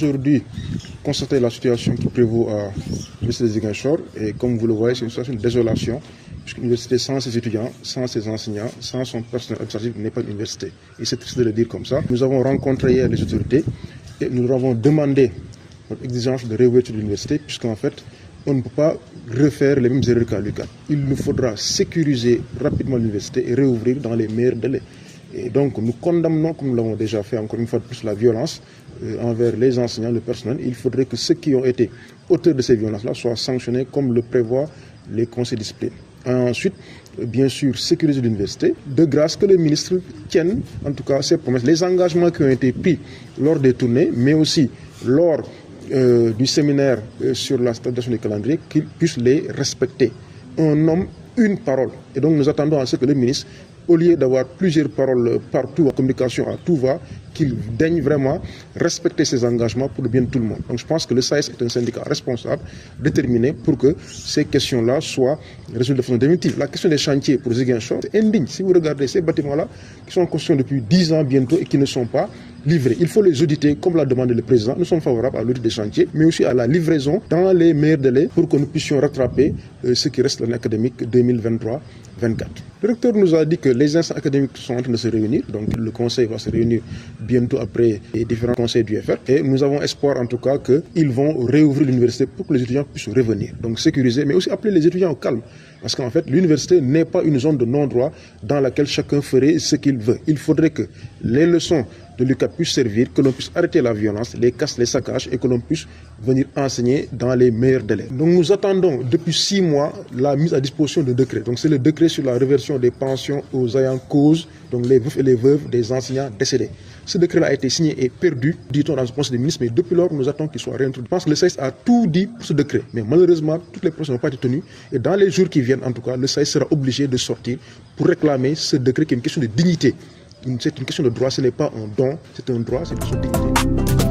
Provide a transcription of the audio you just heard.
aujourd'hui constater la situation qui prévaut à l'Université de Ziguinchor. Et comme vous le voyez, c'est une situation de désolation, puisque l'université sans ses étudiants, sans ses enseignants, sans son personnel administratif n'est pas une université. Et c'est triste de le dire comme ça. Nous avons rencontré hier les autorités et nous leur avons demandé notre exigence de réouverture de l'université, puisqu'en fait, on ne peut pas refaire les mêmes erreurs qu'à l'UQAD. Il nous faudra sécuriser rapidement l'université et réouvrir dans les meilleurs délais. Et donc nous condamnons, comme nous l'avons déjà fait encore une fois de plus, la violence envers les enseignants, le personnel. Il faudrait que ceux qui ont été auteurs de ces violences-là soient sanctionnés comme le prévoient les conseils de discipline. Ensuite, bien sûr, sécuriser l'université. De grâce que le ministre tienne, en tout cas, ses promesses, les engagements qui ont été pris lors des tournées, mais aussi lors du séminaire sur la stabilisation des calendriers, qu'il puisse les respecter. Un homme, une parole. Et donc nous attendons à ce que le ministre, au lieu d'avoir plusieurs paroles partout en communication à tout va, qu'il daigne vraiment respecter ses engagements pour le bien de tout le monde. Donc je pense que le SAES est un syndicat responsable, déterminé pour que ces questions-là soient résolues de façon définitive. La question des chantiers pour Ziguinchor, c'est indigne. Si vous regardez ces bâtiments-là, qui sont en construction depuis 10 ans bientôt et qui ne sont pas livrés, il faut les auditer comme l'a demandé le président. Nous sommes favorables à l'audit des chantiers, mais aussi à la livraison dans les meilleurs délais pour que nous puissions rattraper ce qui reste l'année académique 2023-24. Le recteur nous a dit que les instances académiques sont en train de se réunir, donc le conseil va se réunir bientôt après les différents conseils du FR, et nous avons espoir en tout cas qu'ils vont réouvrir l'université pour que les étudiants puissent revenir, donc sécuriser, mais aussi appeler les étudiants au calme, parce qu'en fait l'université n'est pas une zone de non-droit dans laquelle chacun ferait ce qu'il veut. Il faudrait que les leçons de l'UQAD puissent servir, que l'on puisse arrêter la violence, les casses, les saccages, et que l'on puisse venir enseigner dans les meilleurs délais. Donc nous attendons depuis 6 mois la mise à disposition de décret. Donc c'est le décret sur la réversion des pensions aux ayants cause, donc les veufs et les veuves des enseignants décédés. Ce décret-là a été signé et perdu, dit-on dans le conseil des ministres, mais depuis lors nous attendons qu'il soit réintroduit. Je pense que le SAES a tout dit pour ce décret, mais malheureusement toutes les promesses n'ont pas été tenues, et dans les jours qui viennent en tout cas, le SAES sera obligé de sortir pour réclamer ce décret qui est une question de dignité. C'est une question de droit, ce n'est pas un don, c'est un droit, c'est une question de dignité.